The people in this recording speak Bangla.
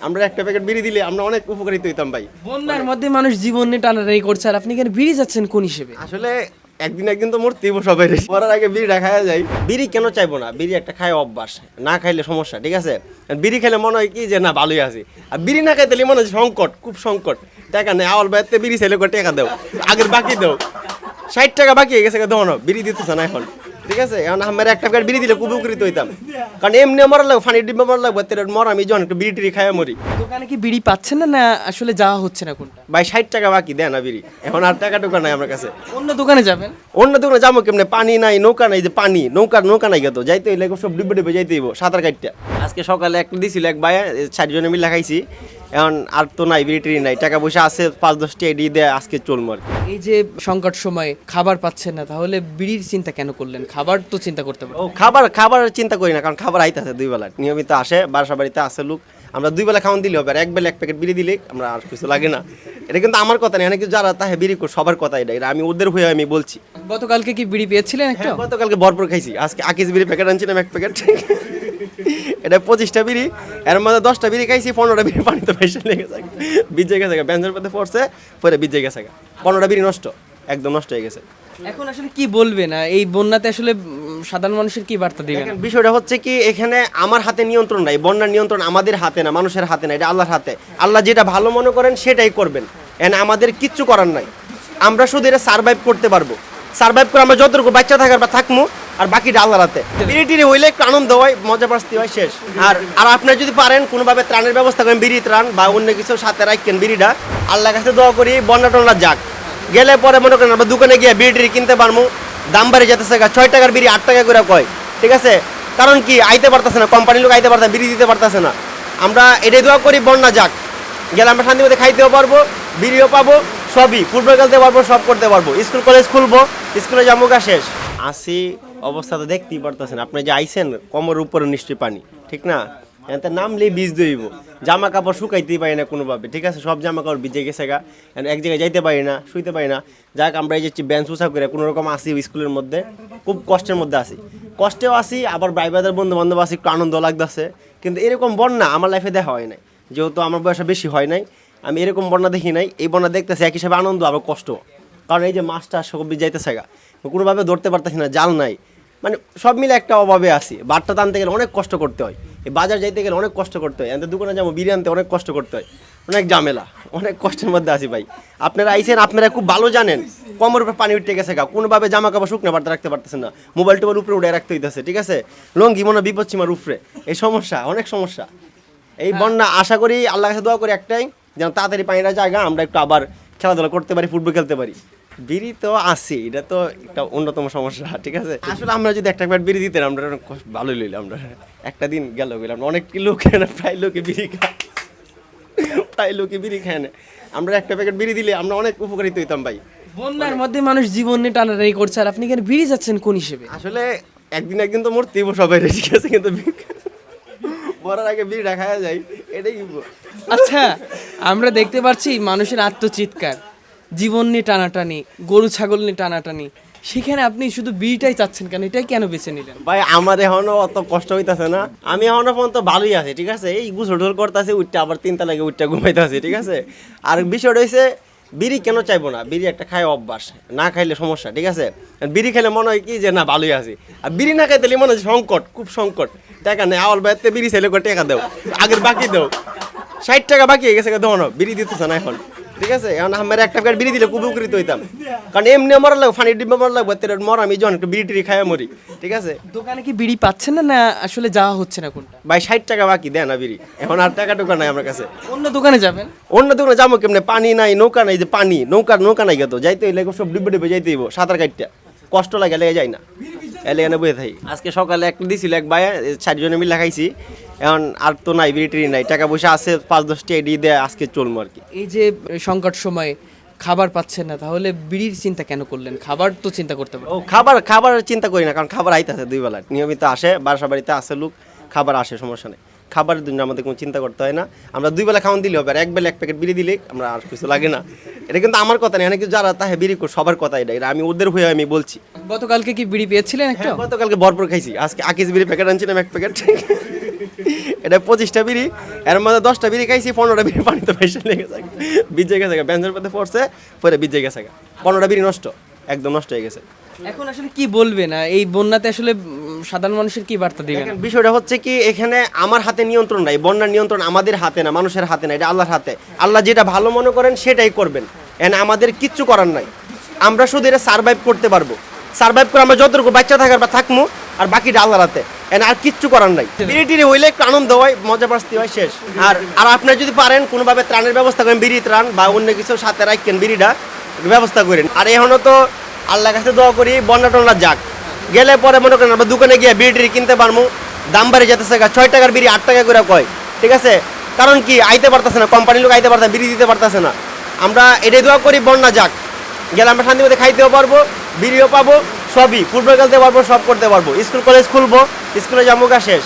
আমরা একটা প্যাকেট বিড়ি দিলে আমরা অনেক উপকারিত হইতাম ভাই। বন্যার মধ্যে মানুষ জীবন নিয়ে টানাটানি করছে আর আপনি কেন বিড়ি যাচ্ছেন কোন হিসেবে? আসলে একদিন তো মরতেইব সবাই, মরার আগে বিড়িটা খাওয়া যায়। বিড়ি কেন চাইবো না? বিড়ি একটা খায় অভ্যাস, না খাইলে সমস্যা, ঠিক আছে? বিড়ি খেলে মনে হয় কি যে না ভালোই আছি, আর বিড়ি না খাইতে মনে হয় সংকট, খুব সংকট। টাকা নেই, আওয়াল বাইতে বিড়ি ছেলে করে টাকা দাও, আগের বাকি দাও, 60 টাকা বাকি হয়ে গেছে, দেওয়ানো বিড়ি দিতেছে না এখন, ঠিক আছে? এখন আমার একটা প্যাকেট বিড়ি দিলে খুব উপকৃত হইতাম, কারণ এমনি মরার লাগবে, ফানির ডিব্বা মরার লাগবে, মরা আমি যখন একটু বিড়ি টিড়ি খাইয়া মরি। দোকানে কি বিড়ি পাচ্ছেন না, না আসলে যাওয়া হচ্ছে না কোনটা? ভাই 60 টাকা বাকি দেয় না বিড়ি, এখন আর টাকা টুকা নাই আমার কাছে। অন্য দোকানে যাবেন? অন্য দোকানে যাবো কেমনে? পানি নাই, নৌকা নাই, যে পানি নৌকা নাই, গেতো যাইতে হইলে সব ডিব্বে ডিব্বে যাইতে হইব, সাঁতার কাটটা। আজকে সকালে একটা দিছিল এক ভাই, 60 জনে মিলে খাইছি, এখন আর তো নাই, বিড়ি টিড়ি নাই, টাকা পয়সা আছে 5-10 টাকা দিয়ে দেয়, আজকে চলবো আর কি। এই যে সংকট সময় খাবার পাচ্ছেন না, তাহলে বিড়ির চিন্তা কেন করলেন? খাবার তো চিন্তা করতে পারেন। ও খাবার চিন্তা করি না, কারণ খাবার আইতাছে 2 বেলা নিয়মিত আসে, বাসা বাড়িতে আসে লোক, আমরা 2 বেলা খাওয়ান দিলে হবে, আর এক বেলা এক প্যাকেট বিড়ি দিলে আমরা আর কিছু লাগে না। এটা কিন্তু আমার কথা নেই, অনেক যারা তাহে বিড়ি সবার কথা, এটা আমি ওদের হয়ে আমি বলছি। গতকালকে কি বিড়ি পেয়েছিলেন একটা? গতকালকে ভরপুর খাইছি, আজকে আকিস বিড়ি প্যাকেট আনছিলাম এক প্যাকেট, এটা 25টা বিড়ি, এর মধ্যে 10টা বিড়ি খাইছি, 15টা বিড়ি পানিতে ভেসে লেগেছে, ভিজে গেছে, বেঞ্চের মধ্যে পড়ছে, পরে ভিজে গেছে, 15টা বিড়ি নষ্ট, একদম নষ্ট হয়ে গেছে। এখন আসলে কি বলবেন, এই বন্যাতে আসলে সাধারণ মানুষের কি বার্তা দিবেন? দেখেন, বিষয়টা হচ্ছে কি, এখানে আমার হাতে নিয়ন্ত্রণ নাই, বন্যার নিয়ন্ত্রণ আমাদের হাতে না, মানুষের হাতে না, এটা আল্লাহর হাতে। আল্লাহ যেটা ভালো মনে করেন সেটাই করবেন, এখানে আমাদের কিচ্ছু করার নাই। আমরা শুধু এটা সার্ভাইভ করতে পারবো, সার্ভাইভ করে আমরা যতটুকু বাচ্চা থাকার বা থাকবো, আর বাকিটা আল্লাহর হাতে। বিড়ি টিড়ি হইলে একটু আনন্দ হয়, মজা পাস্তি হয়, শেষ। আর আপনারা যদি পারেন কোনোভাবে ত্রাণের ব্যবস্থা করেন, বিড়ি ত্রাণ বা অন্য কিছু সাথে রাখেন বিড়িটা, আল্লাহর কাছে দোয়া করি বন্যা টন্যা যাক, গেলে পরে মনে করেন আমরা দোকানে গিয়ে বিড়ি টিড়ি কিনতে পারবো, দাম বাড়ে যেতেছে, 6 টাকার বিড়ি 8 টাকা করে কয়, ঠিক আছে? কারণ কি, আইতে পারতেছে না, কোম্পানির লোক আইতে পারতেছে, বিড়ি দিতে পারতেছে না। আমরা এটাই দোয়া করি বন্যা যাক, গেলে আমরা শান্তি মতো খাইতেও পারবো, বিড়িও পাবো, সবই ফুটবল খেলতে পারবো, সব করতে পারবো, স্কুল কলেজ খুলবো, স্কুলে যাবো, শেষ। আসি অবস্থা তো দেখতেই পারতেছেন, আপনি যে আইসেন কমর উপরে নিশ্চয়ই পানি, ঠিক না? এতে নামলেই বীজ দইব, জামা কাপড় শুকাইতেই পারি না কোনোভাবে, ঠিক আছে? সব জামা কাপড় ভিজে গেছে গা, এক জায়গায় যাইতে পারি না, শুইতে পারি না। যাক, আমরা এই যে বেঞ্চ উঁচা করে কোনো রকম আসি স্কুলের মধ্যে, খুব কষ্টের মধ্যে আসি, কষ্টেও আসি, আবার ভাইবাদের বন্ধু বান্ধব আসি, একটু আনন্দ লাগতেছে। কিন্তু এরকম বন্যা আমার লাইফে দেখা হয় নাই, যেহেতু আমার বয়সে বেশি হয় নাই, আমি এরকম বন্যা দেখি নাই। এই বন্যা দেখতেছি এক হিসাবে আনন্দ, আবার কষ্ট, কারণ এই যে মাছটা সবজি যাইতেছে গা, কোনোভাবে ধরতে পারতেছি না, জাল নাই, মানে সব মিলে একটা অভাবে আসি। বাটটা টানতে গেলে অনেক কষ্ট করতে হয়, এই বাজার যাইতে গেলে অনেক কষ্ট করতে হয়, এতে দোকানে যাবো বিরিয়ানি আনতে অনেক কষ্ট করতে হয়, অনেক ঝামেলা, অনেক কষ্টের মধ্যে আসি ভাই। আপনারা আইসেন, আপনারা খুব ভালো জানেন, কমর উপরে পানি উঠে গেছে গা, কোনোভাবে জামা কাপড় শুকনো বাড়তে রাখতে পারতেছেন না, মোবাইল টোবাইল উপরে উঠে রাখতে হইতেছে, ঠিক আছে? লঙ্গি মনে বিপদসীমার উপরে, এই সমস্যা, অনেক সমস্যা। এই বন্যা আশা করি আল্লাহর কাছে দোয়া করি একটাই, যেন তাড়াতাড়ি পানিটা জায়গা, আমরা একটু আবার খেলাধুলা করতে পারি, ফুটবল খেলতে পারি। বিড়ি তো আছে, এটা তো একটা অন্যতম সমস্যা, ঠিক আছে? আসলে আমরা যদি একটা প্যাকেট বিড়ি দিতেন, আমরা ভালোই লইলাম, আমরা একটা দিন গেল গেলাম, অনেক লোক প্রায় লোকে বিড়ি খায়, প্রায় লোকে বিড়ি খায় না, আমরা একটা প্যাকেট বিড়ি দিলে আমরা অনেক উপকারিত হইতাম ভাই। বন্যার মধ্যে মানুষ জীবন নিয়ে টানাটানি করছে আর আপনি কেন বিড়ি যাচ্ছেন কোন হিসেবে? আসলে একদিন তো মরতেইব সবাই, ঠিক আছে? কিন্তু মরার আগে বিড়িটা খাওয়া যায়, এটাই। আচ্ছা, আমরা দেখতে পাচ্ছি মানুষের আত্মচিৎকার, জীবন নিয়ে টানাটানি, গরু ছাগল নিয়ে টানাটানি, সেখানে আপনি শুধু বিড়িটাই চাচ্ছেন কেন? এটাই কেন বেছে নিলেন? ভাই আমার এখনো অত কষ্ট হইতাছে না, আমি এখনো পর্যন্ত ভালোই আছি, ঠিক আছে? এই গুছল করতেছি, উঠটা আবার 3 তালাকে উঠটা ঘুমাইতেছি, ঠিক আছে? আর বিষয়টা হয়েছে, বিড়ি কেন চাইবো না? বিড়ি একটা খায় অভ্যাস, না খাইলে সমস্যা, ঠিক আছে? বিড়ি খেলে মনে হয় কি যে না ভালোই আছি, আর বিড়ি না খাইতে মনে হয় সংকট, খুব সংকট। টাকা নেই, আওয়াল বাইতে বিড়ি ছেলে করে টাকা দাও, আগের বাকি দাও, 60 টাকা বাকি হয়ে গেছে, দেওয়ানো বিড়ি দিতেছে না এখন, ঠিক আছে? এখন আমার একটা প্যাকেট বিড়ি দিলে খুব উপকৃত হইতাম, কারণ এমনি মরার লাগবে, ফানির ডিব্বা মরার লাগবে, মরা আমি যখন একটু বিড়ি টিড়ি খাইয়া মরি, ঠিক আছে? দোকানে কি বিড়ি পাচ্ছেন না, না আসলে যাওয়া হচ্ছে না কোনটা? ভাই 60 টাকা বাকি দেয় না বিড়ি, এখন আর টাকা টুকা নাই আমার কাছে। অন্য দোকানে যাবেন? অন্য দোকানে যাবো কেমনে? পানি নাই, নৌকা নাই, যে পানি নৌকা নাই, গেতো যাইতে হইলে সব ডিব্বে ডিব্বে যাইতে হইব, সাঁতার কাটটা, কষ্ট লাগে, লেগে যায় না, এলে বয়ে থাকি। আজকে সকালে একটা দিছিল এক ভাই, 60 জনে মিলে খাইছি, এখন আর তো নাই, বিড়ি টিড়ি নাই, টাকা পয়সা আছে 5-10 টাকা দিয়ে দেয়, আজকে চলবো আর কি। এই যে সংকট সময় খাবার পাচ্ছেন না, তাহলে বিড়ির চিন্তা কেন করলেন? খাবার তো চিন্তা করতে পারেন। ও খাবার চিন্তা করি না, কারণ খাবার আইতাছে 2 বেলা নিয়মিত আসে, বাসা বাড়িতে আসে লোক, খাবার আসে, সমস্যা নেই, খাবারের জন্য আমাদের কোনো চিন্তা করতে হয় না। আমরা 2 বেলা খাওয়ান দিলে হবে, আর এক বেলা এক প্যাকেট বিড়ি দিলে আমরা আর কিছু লাগে না। এটা কিন্তু আমার কথা নেই, অনেক যারা তাহে বিড়ি সবার কথা, এটা আমি ওদের হয়ে আমি বলছি। গতকালকে কি বিড়ি পেয়েছিলেন একটা? গতকালকে ভরপুর খাইছি, আজকে আকিস বিড়ি প্যাকেট আনছিলাম এক প্যাকেট। এটা 25টা বিড়ি, এর মধ্যে 10টা বিড়ি খাইছি, 15টা বিড়ি পানিতে ভেসে লেগে গেছে, ভিজে গেছে, বেঞ্চের মধ্যে পড়ছে, পরে ভিজে গেছে, 15টা বিড়ি নষ্ট, একদম নষ্ট হয়ে গেছে। এখন আসলে কি বলবেন এই বন্যাতে আসলে সাধারণ মানুষের কি বার্তা দিবেন? দেখেন, বিষয়টা হচ্ছে কি, এখানে আমার হাতে নিয়ন্ত্রণ নাই, বন্যার নিয়ন্ত্রণ আমাদের হাতে না, মানুষের হাতে না, এটা আল্লাহর হাতে। আল্লাহ যেটা ভালো মনে করেন সেটাই করবেন, এখানে আমাদের কিচ্ছু করার নাই। আমরা শুধু এটা সার্ভাইভ করতে পারবো, সার্ভাইভ করে আমরা যতটুকু বাচ্চা থাকার বা থাকবো, আর বাকিটা আল্লাহর হাতে, এখানে আর কিচ্ছু করার নাই। বিড়ি টিড়ি হইলে একটু আনন্দ হয়, মজা পাস্তি হয়, শেষ। আর আর আপনারা যদি পারেন কোনোভাবে ত্রাণের ব্যবস্থা করেন, বিড়ি ত্রাণ বা অন্য কিছু সাথে রাখেন, বিড়িটা ব্যবস্থা করেন। আর এখনও তো আল্লাহর কাছে দোয়া করি বন্যা টন্যা যাক, গেলে পরে মনে করেন আমরা দোকানে গিয়ে বিড়ি টিড়ি কিনতে পারবো, দাম বাড়ে যেতেছে, 6 টাকার বিড়ি 8 টাকা করে কয়, ঠিক আছে? কারণ কি, আইতে পারতেছে না, কোম্পানির লোক আইতে পারতেছে, বিড়ি দিতে পারতেছে না। আমরা এটাই দোয়া করি বন্যা যাক, গেলে আমরা শান্তি মতো খাইতেও পারবো, বিড়িও পাবো, সবই ফুটবল খেলতে পারবো, সব করতে পারবো, স্কুল কলেজ খুলবো, স্কুলে যাবো, শেষ।